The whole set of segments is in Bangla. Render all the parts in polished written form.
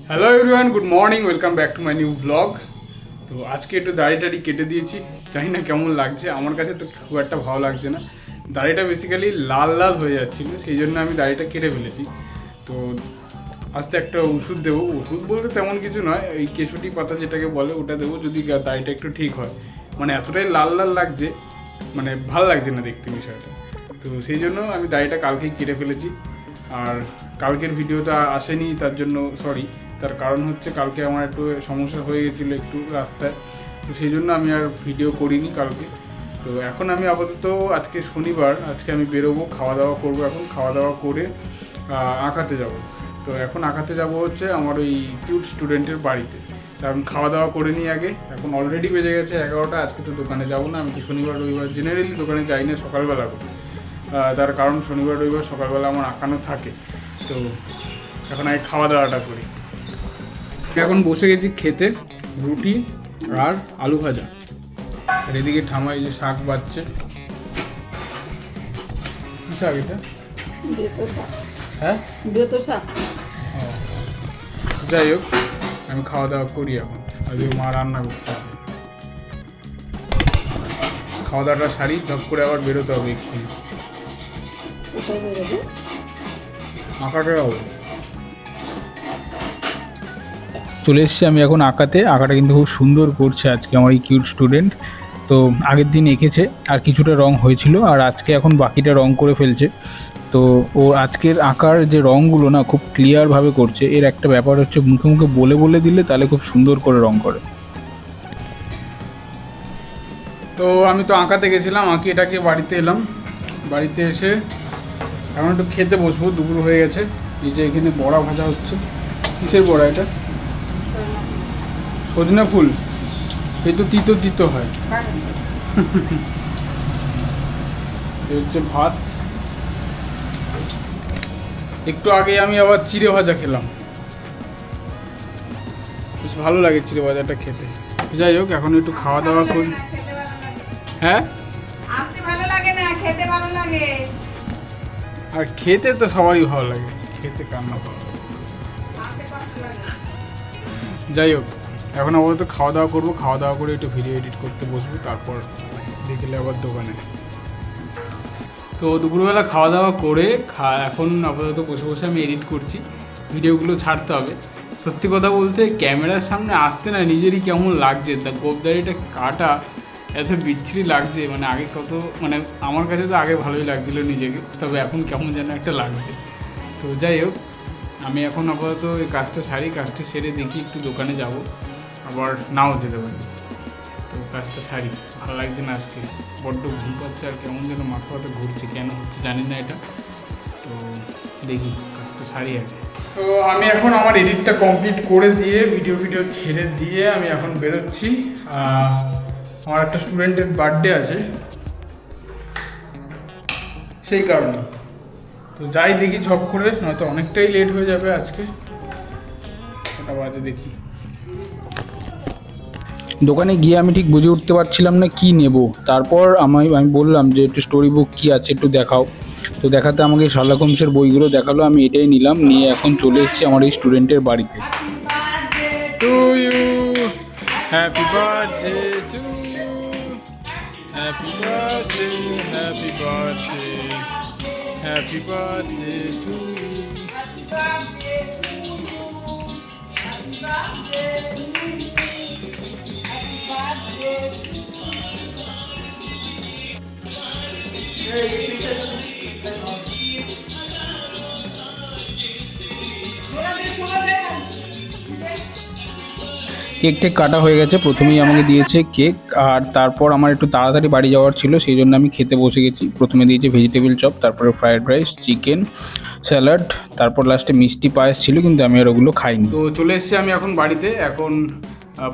Hello everyone, good morning, welcome back to my new blog. তো আজকে একটু দাড়িটাড়ি কেটে দিয়েছি, জানি না কেমন লাগছে, আমার কাছে তো খুব একটা ভালো লাগছে না। দাড়িটা বেসিক্যালি লাল লাল হয়ে যাচ্ছিলো, সেই জন্য আমি দাড়িটা কেটে ফেলেছি। তো আস্তে একটা ওষুধ দেবো, ওষুধ বলতে তেমন কিছু নয়, এই কেশুটি পাতা যেটাকে বলে ওটা দেবো, যদি দাড়িটা একটু ঠিক হয়। মানে এতটাই লাল লাল লাগছে, মানে ভালো লাগছে না দেখতে বিষয়টা। তো সেই জন্য আমি দাড়িটা কালকেই কেটে ফেলেছি। আর কালকের ভিডিওটা আসেনি, তার জন্য সরি। তার কারণ হচ্ছে কালকে আমার একটু সমস্যা হয়ে গেছিলো একটু রাস্তায়, তো সেই জন্য আমি আর ভিডিও করিনি কালকে। তো এখন আমি আপাতত, আজকে শনিবার, আজকে আমি বেরোবো, খাওয়া দাওয়া করবো। এখন খাওয়া দাওয়া করে আঁকাতে যাব। তো এখন আঁকাতে যাব হচ্ছে আমার ওই কিউট স্টুডেন্টের বাড়িতে। কারণ খাওয়া দাওয়া করে নিই আগে, এখন অলরেডি বেজে গেছে 11টা। আজকে তো দোকানে যাবো না, আমি তো শনিবার রবিবার জেনারেলি দোকানে যাই না, সকালবেলা করি। তার কারণ শনিবার রবিবার সকালবেলা আমার আঁকানো থাকে। তো এখন আগে খাওয়া দাওয়াটা করি। এখন বসে গেছি খেতে, রুটি আর আলু ভাজা। আর এদিকে ঠামাই যে শাক বাচ্ছে। কী শাক এটা? হ্যাঁ, যাই হোক, আমি খাওয়া দাওয়া করি এখন। আজকে মা রান্না করতে হবে, খাওয়া দাওয়াটা সারি, ঝপ করে আবার বেরোতে হবে এক্ষুনি। আঁকাটা হবে। চলে এসেছি আমি এখন আঁকাতে। আঁকাটা কিন্তু খুব সুন্দর করছে আজকে আমার এই কিউট স্টুডেন্ট। তো আগের দিন এঁকেছে, আর কিছুটা রং হয়েছিল, আর আজকে এখন বাকিটা রং করে ফেলছে। তো ও আজকের আঁকার যে রঙগুলো না খুব ক্লিয়ারভাবে করছে। এর একটা ব্যাপার হচ্ছে, মুখে মুখে বলে বলে দিলে তাহলে খুব সুন্দর করে রং করে। তো আমি তো আঁকাতে গেছিলাম, আঁকি এটাকে বাড়িতে এলাম। বাড়িতে এসে এখন একটু খেতে বসবো, দুপুর হয়ে গেছে। এই যে এখানে বড়া ভাজা হচ্ছে। কিসের বড়া এটা? সজনা ফুল। এই তো তিতো তিতো হয়। এই হচ্ছে ভাত। একটু আগে আমি আবার চিড়ে ভাজা খেলাম, বেশ ভালো লাগে চিড়ে ভাজাটা খেতে। যাই হোক, এখন একটু খাওয়া দাওয়া করি। হ্যাঁ, আর খেতে তো সবারই ভালো লাগে, খেতে কান্না পাওয়া। যাই হোক, এখন আপাতত খাওয়া দাওয়া করবো, খাওয়া দাওয়া করে একটু ভিডিও এডিট করতে বসবো, তারপর বিকেলে আবার দোকানে। তো দুপুরবেলা খাওয়া দাওয়া করে এখন আপাতত বসে বসে আমি এডিট করছি, ভিডিওগুলো ছাড়তে হবে। সত্যি কথা বলতে ক্যামেরার সামনে আসতে না নিজেরই কেমন লাগছে, তা গোপদারিটা কাটা এত বিচ্ছিরি লাগছে। মানে আগে কত, মানে আমার কাছে তো আগে ভালোই লাগছিলো নিজেকে, তবে এখন কেমন যেন একটা লাগছে। তো যাই হোক, আমি এখন আপাতত এই কাজটা সারি, কাজটা সেরে দেখি একটু দোকানে যাব, আবার নাও যেতে পারি। তো কাজটা সারি, ভালো লাগছে না আজকে, বড্ড ঘুম পাচ্ছে, আর কেমন যেন মাথা ব্যথা ঘুরছে, কেন হচ্ছে জানি না এটা। তো দেখি কাজটা সারি আগে। তো আমি এখন আমার এডিটটা কমপ্লিট করে দিয়ে, ভিডিও ছেড়ে দিয়ে আমি এখন বেরোচ্ছি। আমার একটা স্টুডেন্টের বার্থডে আছে, সেই কারণে। তো যাই দেখি ঝপ করে, নয়তো অনেকটাই লেট হয়ে যাবে আজকে। ওটা বাজে দেখি। দোকানে গিয়ে আমি ঠিক বুঝে উঠতে পারছিলাম না কি নেব। তারপর আমি বললাম যে একটু স্টোরি বুক কী আছে একটু দেখাও। তো দেখাতে আমাকে শার্লক হোমসের বইগুলো দেখালো, আমি এটাই নিলাম, নিয়ে এখন চলে এসেছি আমার এই স্টুডেন্টের বাড়িতে। To you, happy birthday to you, happy birthday, happy birthday, happy birthday to you. Cake টেক কাটা হয়ে গেছে, প্রথমেই আমাকে দিয়েছে কেক, আর তারপর আমার একটু তাড়াতাড়ি বাড়ি যাওয়ার ছিল, সেই জন্য আমি খেতে বসে গেছি। প্রথমে দিয়েছে ভেজিটেবিল চপ, তারপরে ফ্রায়েড রাইস, চিকেন, স্যালাড, তারপর লাস্টে মিষ্টি পায়েস ছিল, কিন্তু আমি আর ওগুলো খাইনি। তো চলে এসেছি আমি এখন বাড়িতে। এখন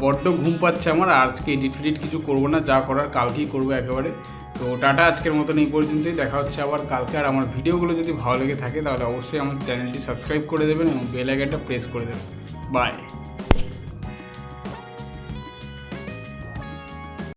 বড্ড ঘুম পাচ্ছে আমার, আজকে এডিট ফেডিট কিছু করবো না, যা করার কালকেই করবো একেবারে। তো টাটা, আজকের মতন এই পর্যন্তই, দেখা হচ্ছে আবার কালকে। আর আমার ভিডিওগুলো যদি ভালো লেগে থাকে তাহলে অবশ্যই আমার চ্যানেলটি সাবস্ক্রাইব করে দেবেন এবং বেল আইকনটা প্রেস করে দেবেন। বাই।